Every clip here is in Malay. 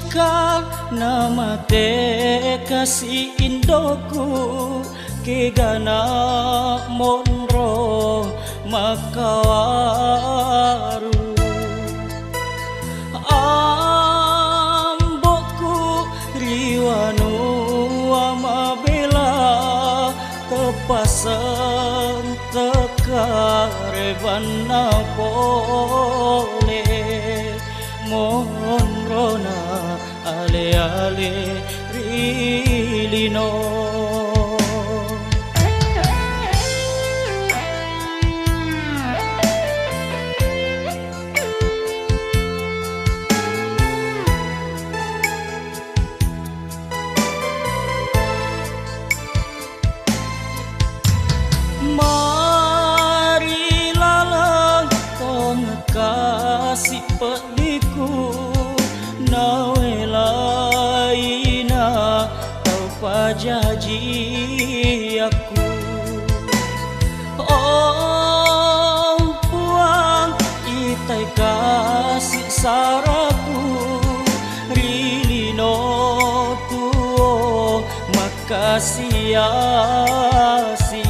Ka nama te kasih indoku kegana monro makawaru amboku riwanu amabela tepasan tekarebana pole monrona ale-ale rilino mari lalang tong kasih peliku nawe laina tau pajaji aku oh puang itai kasih saraku rilino tuo makasih asi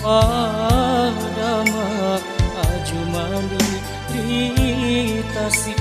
adama ajumali rita si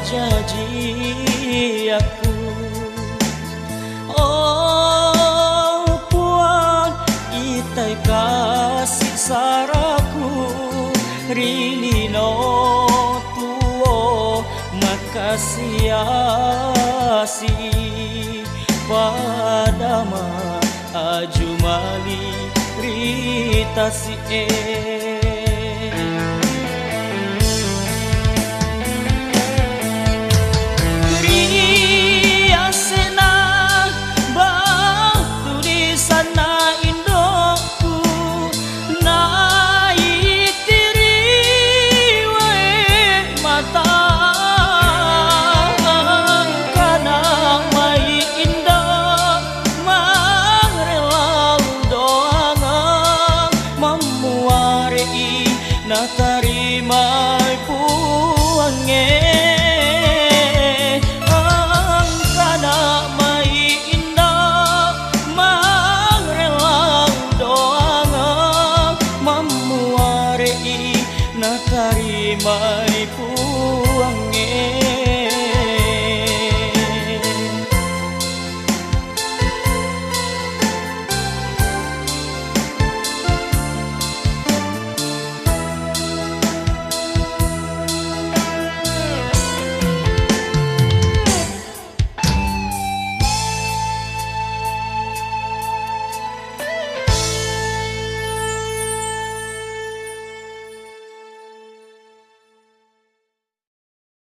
janji aku oh puan itai kasih saraku rilino tuo makasih asi padama ajumali rita si na tarimay puange ang kana may indah magrelang doang mamuari na tarimay puange